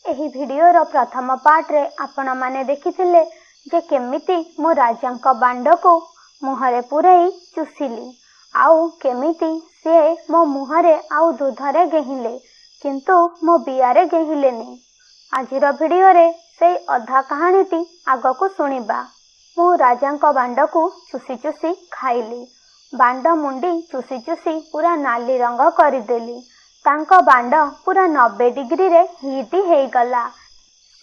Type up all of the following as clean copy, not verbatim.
एही भिडियोर प्रथम पार्ट रे आपण माने देखिथिले जे केमिति मो राजांक बांड को मुहरे पुरई चुसिली आउ केमिति से मो मुहरे आउ दूधरे गेहिले किंतु मो बियारे गेहिलेनी। आजिर भिडियो रे से अधा कहानीटी आगको सुनिबा। मो राजांक बांड को चुसी चुसी खाइली। बांड मुंडी चुसी चुसी पूरा नाली रंग करदेली। तांको बांड पूरा 90 डिग्री रे हीटी हे गला।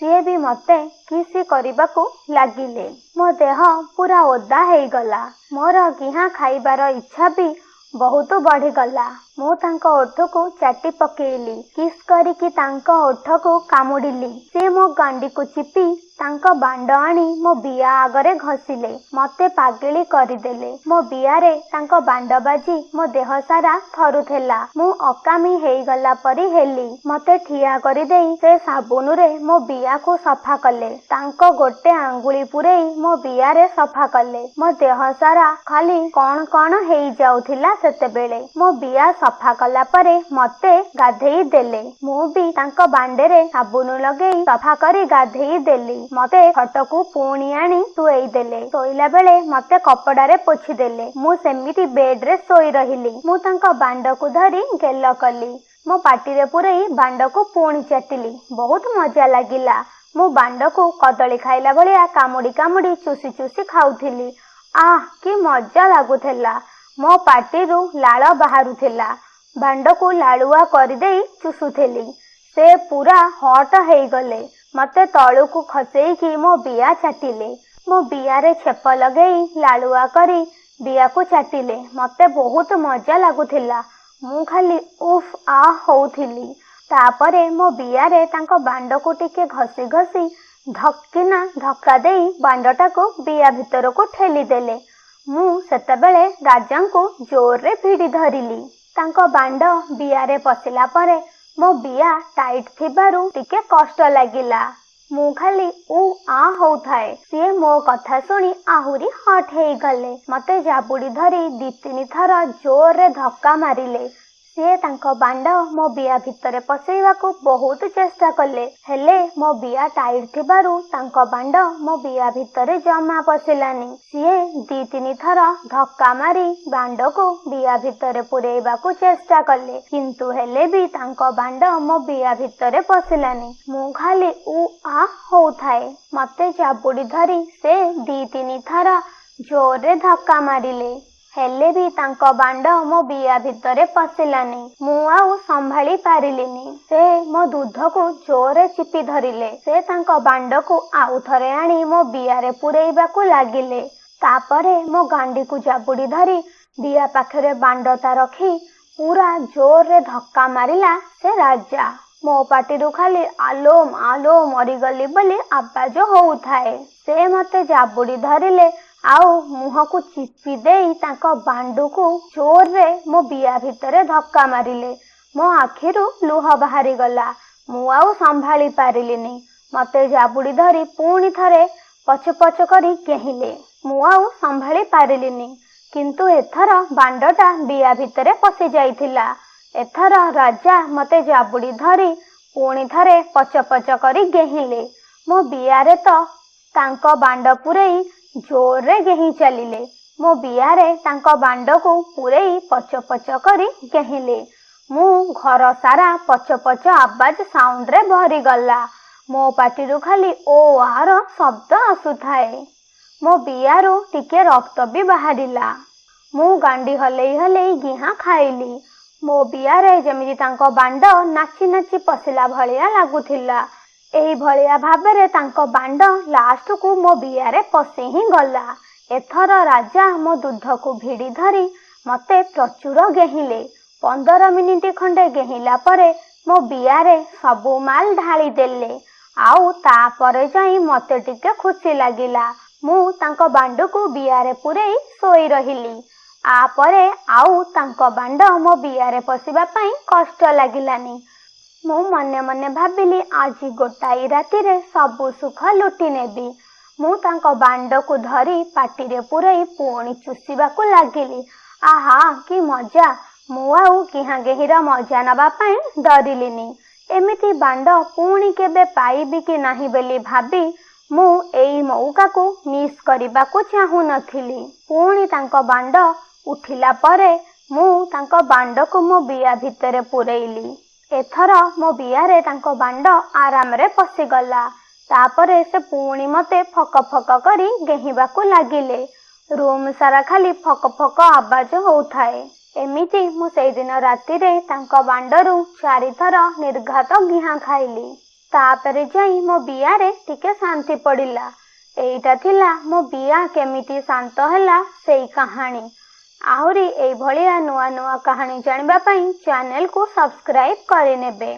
सीए भी मते किसी करबाकू लागिले। मो देह पूरा ओदा हे गला। मोर गिहा खाइबार इच्छा भी बहुत बढ़ी गला। मु तांको ओठ को चाटी पकेइली। किस करिकी तांको ओठ को कामुडिली। से मो गांडी को चिपी तांको बांड आनी मो बिया आगरे घसिले। मते पागली करदेले। मो बियारे तांको बांड बाजी मो देह सारा थरुथेला। मु अकामी हेई गला परी हेली। मते ठिया करी देई से साबुन रे मो बिया को सफा कले। तांको गोटे आंगुली पुरेई मो बियारे सफा कले। मो देह सारा खाली कौन कौन हेई जाउथिला। सेतेबेले मो बिया सफा कला परे मते गाधेई देले। मु भी तांको बांडेरे साबुन लगेई सफा करी गाधेई देली। मते खटकू पुणी आनी सुई देले। सोइला बेले मते कपड़ारे पोछि देले। मु सेमिति बेड रे सोई रहिली। मु तांको बांड को धरी गेल कली। मो पाटी रे पुरई बांड को पुणी चाटिली। बहुत मजा लागिला। मु बांड को कदली खाइला भलिया कामुडी कामुडी चुसी चुसी खाउथिली। आह कि मजा लागुथेला। मो पाटीरू लाळ बाहारुथेला। बांड को लालुआ करदेई चुसुथेली। से पूरा हट हेई गले। मते तळु को खसेई मो बिया चाटिले। मो बियारे छेप लगेई लालुआ करी बिया को चाटिले। मते बहुत मजा लागुथिला। मु खाली उफ आ होउथिली। तापरे मो बियारे तांको बांड को टिके घसी घसी धक्किना धक्का देई बांडटा को बिया भितर को ठेली देले। मु सेतेबेले राजा को जोर रे भिड़ी धरिली। तांको बांड बियारे पसिला परे मो बिया टाइट थिबारु टिके कष्ट लागिला। मु खाली उ आ होउथाए। सीए मो कथा सुनी आहुरी हट हेई गले। मते जाबुड़ी धरी 2-3 थर जोर रे धक्का मारिले। सीए तांको बांड मो बिया भितरे पसेइबाकू बहुत चेष्टा कले। हेले मो बिया टाइट थिबारु तांको बांड मो बिया भितरे जमा पसिलानी। सीए 2-3 थर धक्का मारी बांड को बिया भितरे पुरेइबाकू चेष्टा कले किंतु हेले भी तांको बांड मो बिया भितरे पसिलानी। मु खाली उ आ होउथाए। मते जाबुड़ी धरी से 2-3 थर जोर रे धक्का मारिले। हेले भी तांको बांड मो बिया भितरे पसिलानी। मु आउ संभाली पारिलिनी। से मो दूध को जोरे चिपी धरिले। से तांको बांड को आउ थरे आनी मो बियारे पुरेइबाकू लागिले। तापरे मो गांडी को जाबुड़ी धरी बिया पाखरे बांडटा रखी पूरा जोर रे धक्का मारिला से राजा। मो पाटीरू खाली आलोम आलो मरीगली बोली आवाज होउथाए। से मते जाबुड़ी धरिले आउ मुह को चिपी देई तांको बांडू को जोर रे मो बिया भितरे धक्का मारिले। मो आखिरू लुह बाहरी गला। मु आउ संभाली पारिलिनी। मते जाबुड़ी धरी पुणी थरे पछ पछ करी केहिले। मु आउ संभाली पारिलिनी किंतु एथर बांडटा बिया भितरे पसि जाइथिला। एथर राजा मते जाबुड़ी धरी पुणी थरे पछ पछ करी गेहिले। मो बियारे तो तांको बांड पुरेई जोर रे गेही चलिले। मो बियारे तांको बांड को पुरेई पच पच करी गेहिले। मु घर सारा पच पच आवाज साउंड रे भरी गला। मो पाटीरू खाली ओ आर शब्द आसुथाए। मो बियारू टिके रक्त भी बाहरिला। मु गांडी हलेई हलेई गिहा खाइली। मो बियारे जेमिति तांको बांड नाची नाची पसिला भलिया लागुथिला। एही भलिया भाबरे तांको बांड लास्ट को मो बियारे पसि ही गला। एथर राजा मो दूध को भिड़ी धरी मते प्रचुर गेहिले। 15 मिनिट खंडे गेहिला परे मो बियारे सबु माल ढाली देले। आउ तापरे जाई मते टिके खुशी लागिला। मु तांको बांड को बियारे पुरेई सोई रहिली। आपरे आउ तांको बांड मो बियारे पसिबा पई कष्ट लागिलानी। मु मने मने भाबिली आज गोटाई राति रे सबु सुख लुटी नेबी। मु तांको बांड को धरी पाटी रे पुरई पुणी चुसीबाकू लागिली। आहा कि मजा। मु आउ किहा गेहिरा मजा नबा पई डरिलिनी। एमिति बांड पुणी केबे पाइबी कि नाही बोली भाबी मु एई मौकाକୁ मिस କରିବାକୁ चाहू नथिली। पुणी तांको बांड उठिला परे मु तांको बांडକୁ मो बिया भितरे पुरेइली। एथर मो बियारे तांको बांड आराम रे पशिगला। तापरे से पुणी मते फक फक करी गेहिबाकू लागिले। रूम सारा खाली फक फक आवाज होउथाए। एमिति मु सेई दिन राति रे तांको बांडरू 4 थर निर्घात गिहा खाइली। तापरे जाई मो बियारे टिके शांति पड़िला। एइटा थिला मो बिया केमिति शांत होला सेई कहानी। आहुरी एई भलिया नुआ नुआ कहानी जानिबा पई चैनल को सब्सक्राइब करि नेबे।